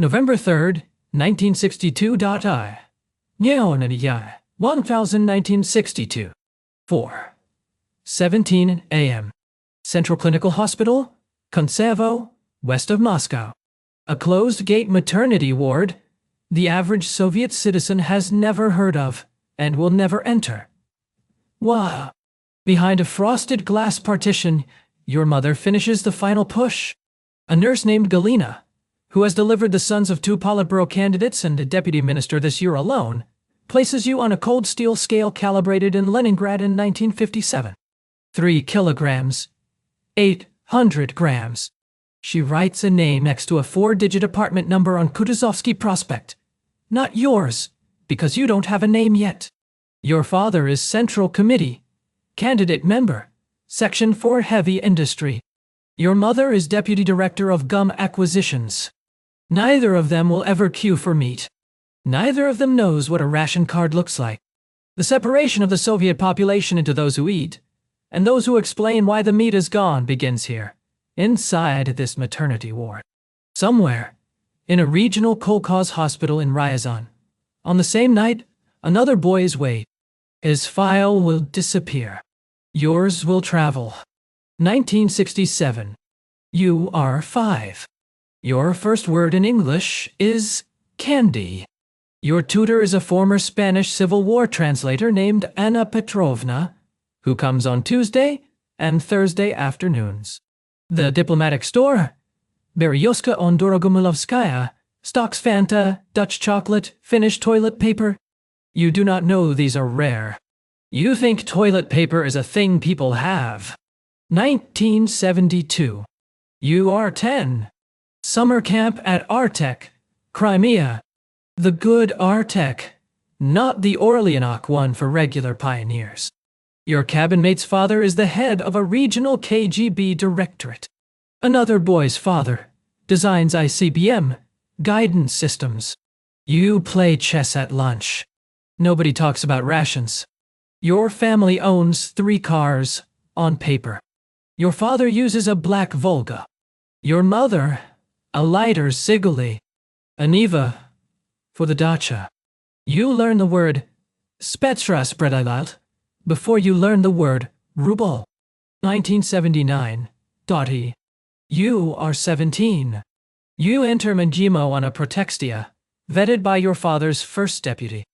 November 3rd, 1962. I. Genoa, 1962. 4:17 a.m. Central Clinical Hospital, Kuntsevo, west of Moscow. A closed-gate maternity ward the average Soviet citizen has never heard of and will never enter. Wow. Behind a frosted glass partition, your mother finishes the final push. A nurse named Galina, who has delivered the sons of 2 Politburo candidates and a deputy minister this year alone, places you on a cold steel scale calibrated in Leningrad in 1957. 3 kilograms. 800 grams. She writes a name next to a 4-digit apartment number on Kutuzovsky Prospect. Not yours, because you don't have a name yet. Your father is Central Committee, candidate member, Section 4 Heavy Industry. Your mother is Deputy Director of Gum Acquisitions. Neither of them will ever queue for meat. Neither of them knows what a ration card looks like. The separation of the Soviet population into those who eat and those who explain why the meat is gone begins here, inside this maternity ward. Somewhere, in a regional kolkhoz hospital in Ryazan, on the same night, another boy's weight. His file will disappear. Yours will travel. 1967. You are 5. Your first word in English is candy. Your tutor is a former Spanish Civil War translator named Anna Petrovna, who comes on Tuesday and Thursday afternoons. The diplomatic store, Beryoska on Dorogomilovskaya, stocks Fanta, Dutch chocolate, Finnish toilet paper. You do not know these are rare. You think toilet paper is a thing people have. 1972. You are 10. Summer camp at Artek, Crimea. The good Artek, not the Orleanoc one for regular pioneers. Your cabin mate's father is the head of a regional KGB directorate. Another boy's father designs ICBM guidance systems. You play chess at lunch. Nobody talks about rations. Your family owns 3 cars on paper. Your father uses a black Volga. Your mother, a lighter Ziguli. A Niva for the dacha. You learn the word Spetsraspredalat before you learn the word ruble. 1979. Dottie. You are 17. You enter MGIMO on a protextia, vetted by your father's first deputy.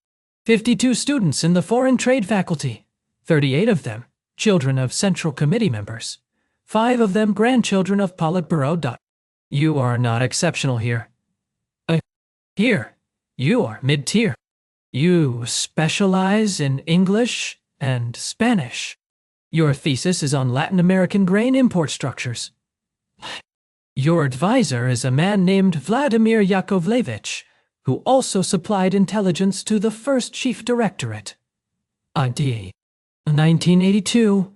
52 students in the foreign trade faculty, 38 of them children of Central Committee members, 5 of them grandchildren of Politburo. You are not exceptional here. Here, you are mid-tier. You specialize in English and Spanish. Your thesis is on Latin American grain import structures. Your advisor is a man named Vladimir Yakovlevich, who also supplied intelligence to the first chief directorate. ID. 1982.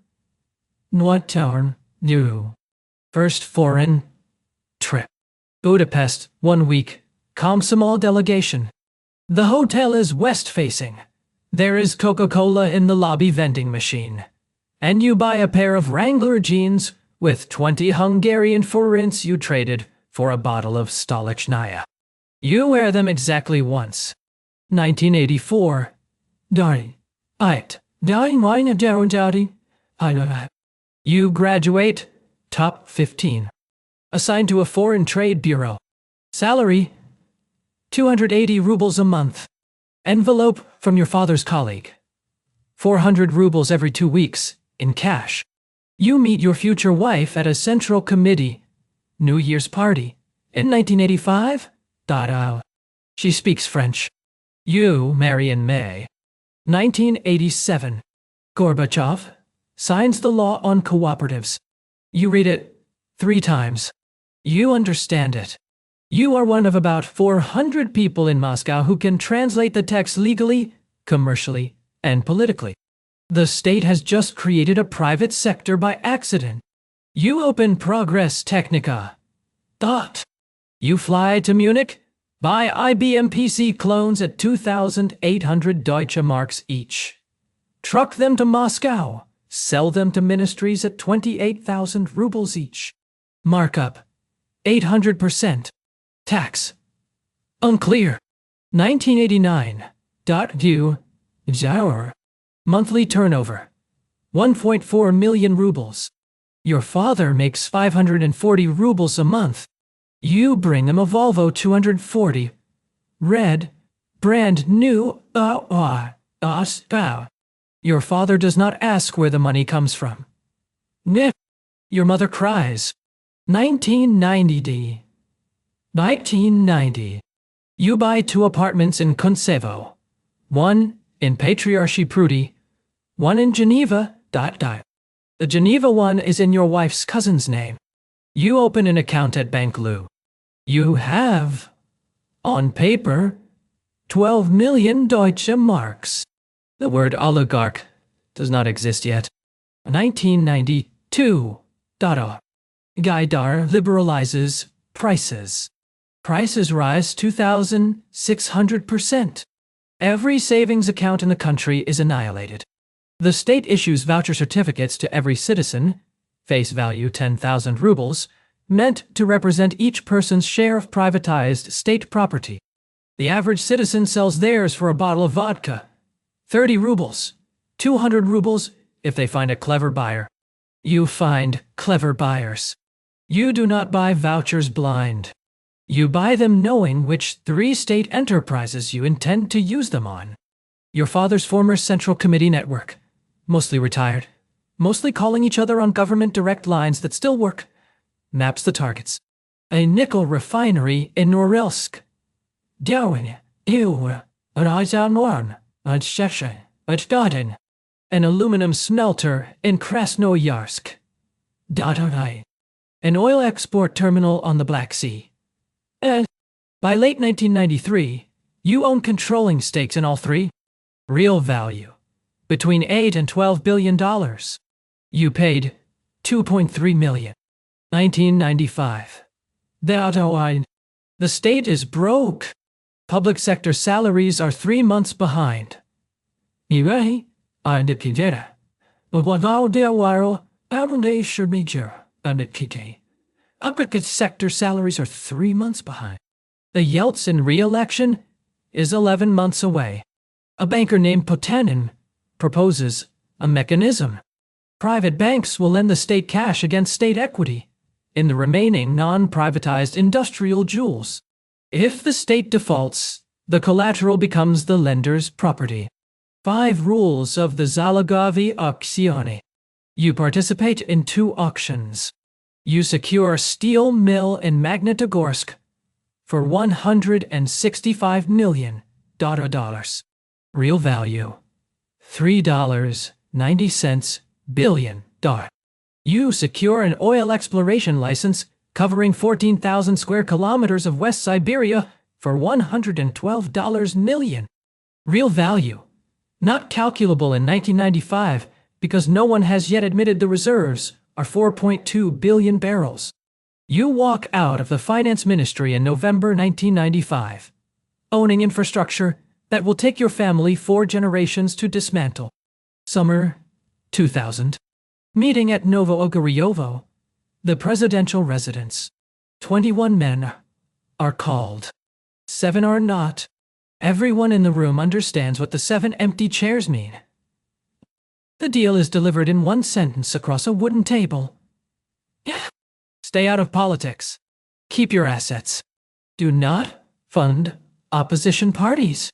Noatorn, New. First foreign trip. Budapest, 1 week. Komsomol delegation. The hotel is west-facing. There is Coca-Cola in the lobby vending machine. And you buy a pair of Wrangler jeans with 20 Hungarian forints you traded for a bottle of Stolichnaya. You wear them exactly once. 1984. You graduate, top 15. Assigned to a foreign trade bureau. Salary, 280 rubles a month. Envelope from your father's colleague. 400 rubles every 2 weeks, in cash. You meet your future wife at a Central Committee New Year's party in 1985. She speaks French. You marry in May. 1987. Gorbachev signs the law on cooperatives. You read it 3 times. You understand it. You are one of about 400 people in Moscow who can translate the text legally, commercially, and politically. The state has just created a private sector by accident. You open Progress Technica. You fly to Munich, buy IBM PC clones at 2,800 Deutsche Marks each. Truck them to Moscow, sell them to ministries at 28,000 rubles each. Markup, 800%. Tax, Unclear. 1989. View. Zour. Monthly turnover. 1.4 million rubles. Your father makes 540 rubles a month. You bring him a Volvo 240. Red. Brand new. Your father does not ask where the money comes from. Nip. Your mother cries. 1990. 1990. You buy 2 apartments in Kuntsevo. 1 in Patriarchy Prudy, 1 in Geneva. The Geneva one is in your wife's cousin's name. You open an account at Bank Lou. You have, on paper, 12 million Deutsche Marks. The word oligarch does not exist yet. 1992. Gaidar liberalizes prices. Prices rise 2,600%. Every savings account in the country is annihilated. The state issues voucher certificates to every citizen, face value 10,000 rubles, meant to represent each person's share of privatized state property. The average citizen sells theirs for a bottle of vodka. 30 rubles, 200 rubles if they find a clever buyer. You find clever buyers. You do not buy vouchers blind. You buy them knowing which 3 state enterprises you intend to use them on. Your father's former Central Committee network, mostly retired, mostly calling each other on government direct lines that still work, maps the targets. A nickel refinery in Norilsk. An aluminum smelter in Krasnoyarsk. An oil export terminal on the Black Sea. And by late 1993, you own controlling stakes in all 3. Real value, between $8 and $12 billion. You paid $2.3 million. 1995. The state is broke. Public sector salaries are 3 months behind. Public sector salaries are 3 months behind. The Yeltsin re-election is 11 months away. A banker named Potanin proposes a mechanism. Private banks will lend the state cash against state equity in the remaining non-privatized industrial jewels. If the state defaults, the collateral becomes the lender's property. 5 rules of the Zalogovi Auctione. You participate in 2 auctions. You secure a steel mill in Magnitogorsk for $165 million. Real value, $3.90 billion. You secure an oil exploration license covering 14,000 square kilometers of West Siberia for $112 million. Real value, not calculable in 1995 because no one has yet admitted the reserves are 4.2 billion barrels. You walk out of the finance ministry in November 1995, owning infrastructure that will take your family 4 generations to dismantle. Summer 2000. Meeting at Novo-Ogaryovo, the presidential residence. 21 men are called. 7 are not. Everyone in the room understands what the 7 empty chairs mean. The deal is delivered in 1 sentence across a wooden table. Stay out of politics. Keep your assets. Do not fund opposition parties.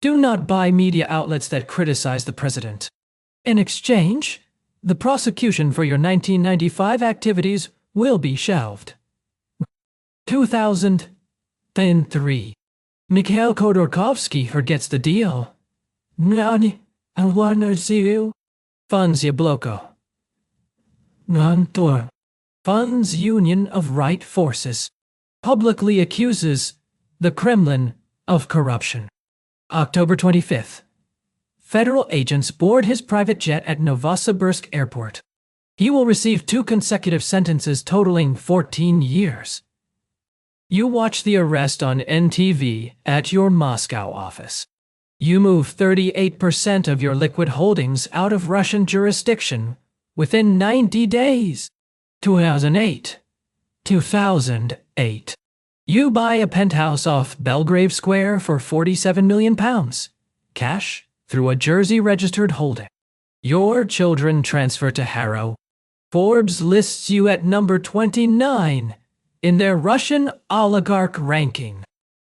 Do not buy media outlets that criticize the president. In exchange, the prosecution for your 1995 activities will be shelved. 2003. Mikhail Khodorkovsky forgets the deal. I want to see you. Funds Yabloko. Funds Union of Right Forces. Publicly accuses the Kremlin of corruption. October 25th. Federal agents board his private jet at Novosibirsk Airport. He will receive 2 consecutive sentences totaling 14 years. You watch the arrest on NTV at your Moscow office. You move 38% of your liquid holdings out of Russian jurisdiction within 90 days. 2008. You buy a penthouse off Belgrave Square for £47 million, cash, through a Jersey-registered holding. Your children transfer to Harrow. Forbes lists you at number 29 in their Russian oligarch ranking.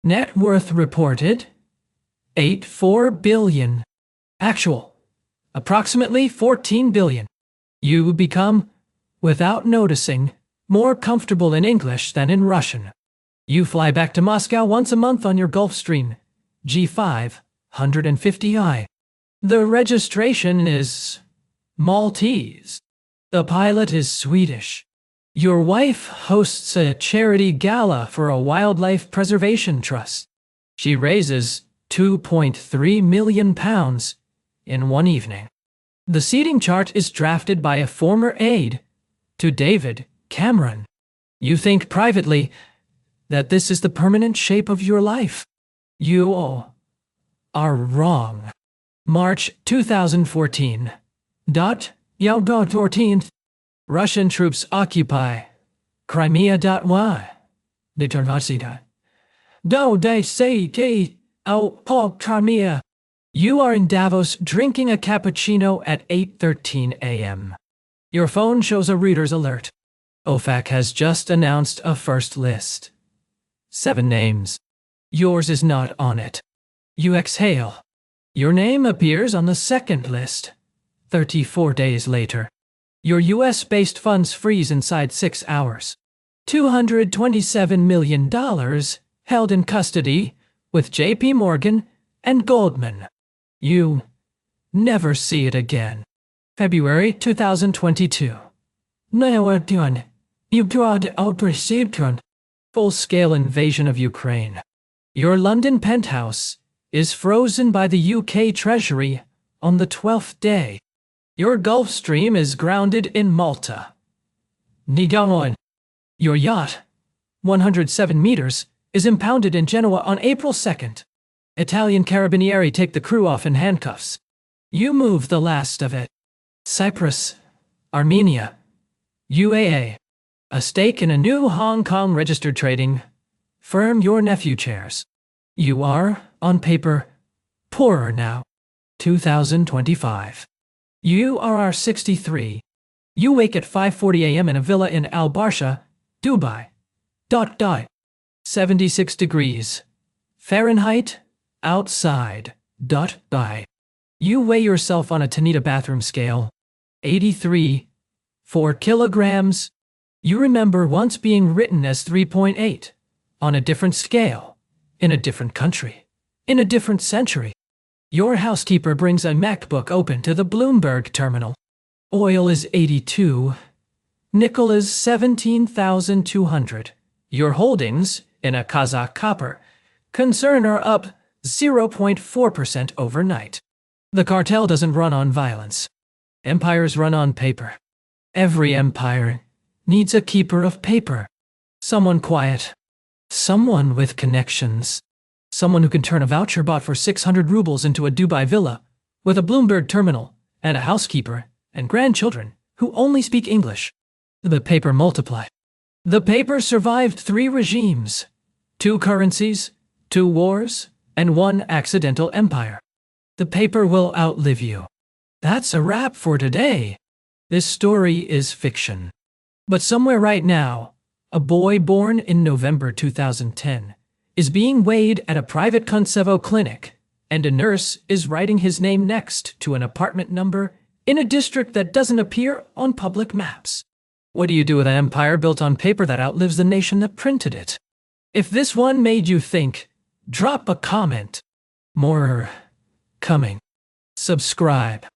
Net worth reported, $84 billion. Actual, approximately $14 billion. You become, without noticing, more comfortable in English than in Russian. You fly back to Moscow once a month on your Gulfstream G550i. The registration is Maltese. The pilot is Swedish. Your wife hosts a charity gala for a wildlife preservation trust. She raises £2.3 million in one evening. The seating chart is drafted by a former aide to David Cameron. You think privately that this is the permanent shape of your life. You are wrong. March 2014. Yacht 14. Russian troops occupy Crimea. Why? Do they say out Crimea? You are in Davos drinking a cappuccino at 8:13 a.m. Your phone shows a Reuters alert. OFAC has just announced a first list. 7 names. Yours is not on it. You exhale. Your name appears on the second list. 34 days later. Your US-based funds freeze inside 6 hours. $227 million held in custody with JP Morgan and Goldman. You never see it again. February 2022. Full-scale invasion of Ukraine. Your London penthouse is frozen by the UK Treasury on the 12th day. Your Gulfstream is grounded in Malta. Your yacht, 107 meters, is impounded in Genoa on April 2nd. Italian carabinieri take the crew off in handcuffs. You move the last of it. Cyprus, Armenia, UAE. A stake in a new Hong Kong registered trading firm your nephew chairs. You are, on paper, poorer now. 2025. You are 63. You wake at 5:40 a.m. in a villa in Al Barsha, Dubai. 76 degrees Fahrenheit outside. You weigh yourself on a Tanita bathroom scale. 4 kilograms. You remember once being written as 3.8 on a different scale, in a different country, in a different century. Your housekeeper brings a MacBook open to the Bloomberg terminal. Oil is 82. Nickel is 17,200. Your holdings in a Kazakh copper concern are up 0.4% overnight. The cartel doesn't run on violence. Empires run on paper. Every empire needs a keeper of paper. Someone quiet. Someone with connections. Someone who can turn a voucher bought for 600 rubles into a Dubai villa with a Bloomberg terminal and a housekeeper and grandchildren who only speak English. The paper multiplied. The paper survived 3 regimes, 2 currencies, 2 wars, and 1 accidental empire. The paper will outlive you. That's a wrap for today. This story is fiction. But somewhere right now, a boy born in November 2010 is being weighed at a private Kuntsevo clinic, and a nurse is writing his name next to an apartment number in a district that doesn't appear on public maps. What do you do with an empire built on paper that outlives the nation that printed it? If this one made you think, drop a comment. More coming. Subscribe.